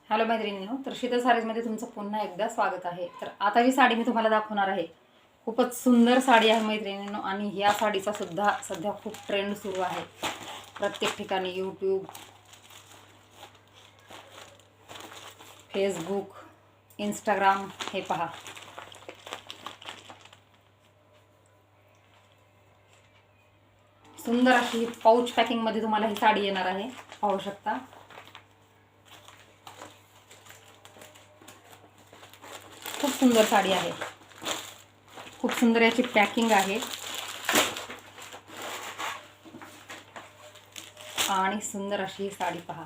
Hello मैत्रिणींनो, तर शीतल साडीजमध्ये तुमचं पुन्हा एकदा स्वागत आहे। तर आता जी साडी मी तुम्हाला दाखवणार आहे खूपच सुंदर साडी आहे मैत्रिणींनो, आणि या साडीचा सुद्धा सध्या खूप ट्रेंड सुरू आहे प्रत्येक ठिकाणी, यूट्यूब, फेसबुक, इंस्टाग्राम। हे पहा, सुंदर अशी पाऊच पॅकिंगमध्ये तुम्हाला ही साडी येणार आहे, पाहू शकता। खूप सुंदर साडी आहे, खूप सुंदर याची पॅकिंग आहे आणि सुंदर अशी ही साडी पहा।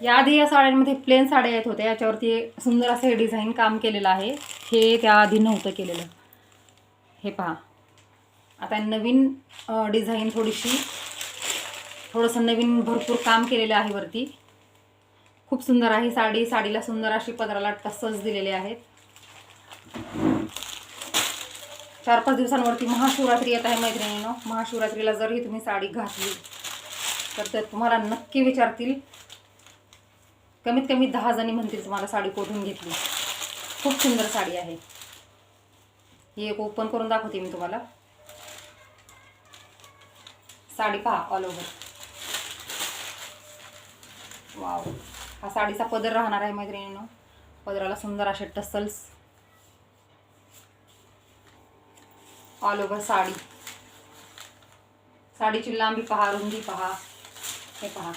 याआधी या साड्यांमध्ये प्लेन साड्या येत होत्या, याच्यावरती सुंदर असं हे डिझाईन काम केलेलं आहे, हे त्याआधी नव्हतं केलेलं। हे पहा, आता नवीन डिझाईन थोडंसं नवीन भरपूर काम केलेलं आहे वरती। खूप सुंदर आहे साडी, साडीला सुंदर अशी पदराला टसल्स दिलेले आहेत। 4-5 दिवसांवरती महाशिवरात्री येत आहे मैत्रिणींनो। महाशिवरात्रीला जर ही तुम्ही साडी घातली तर ते तुम्हाला नक्की विचारतील, कमीत कमी 10 जणी म्हणतील तुम्हाला साडी कोठून घेतली। खूप सुंदर साडी आहे ही। एक ओपन करून दाखवते मी तुम्हाला। साडी पहा, ऑल ओव्हर। वाव, हा साडीचा पदर राहणार आहे मैत्रिणींनो। पदराला सुंदर असे टसल्स, ऑल ओव्हर साडी। साडीची लांबी पहा, रुंदी पहा, हे पहा।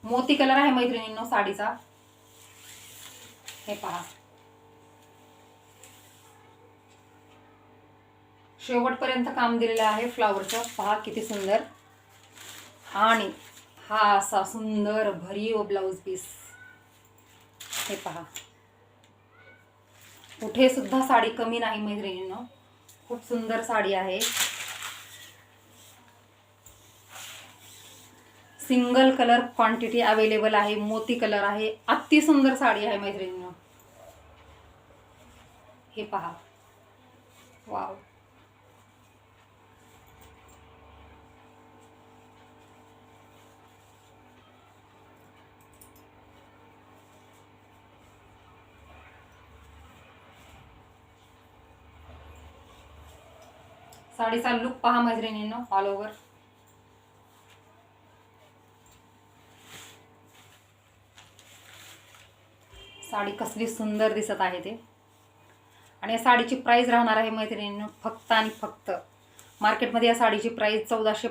मोती कलर आहे मैत्रिणींनो साडीचा, हे पहा। शेवटपर्यंत काम दिलेलं आहे फ्लावरचं, पहा किती सुंदर। आणि हा असा सुंदर भरीव ब्लाउज पीस, हे पहा। कुठे सुद्धा साडी कमी नाही मैत्रिणींनो, खूप सुंदर साडी आहे। सिंगल कलर क्वांटिटी अवेलेबल आहे, मोती कलर आहे, अति सुंदर साडी आहे मैत्रिणींनो। हे पहा, वाव। साडीचा लुक पहा मैत्रिणींनो, ऑल ओव्हर। साडी कसली सुंदर दिसत आहे ते। आणि या साडीची प्राइस राहणार आहे मैत्रिणींनो फक्त आणि फक्त, मार्केटमध्ये या साडीची प्राइस 1400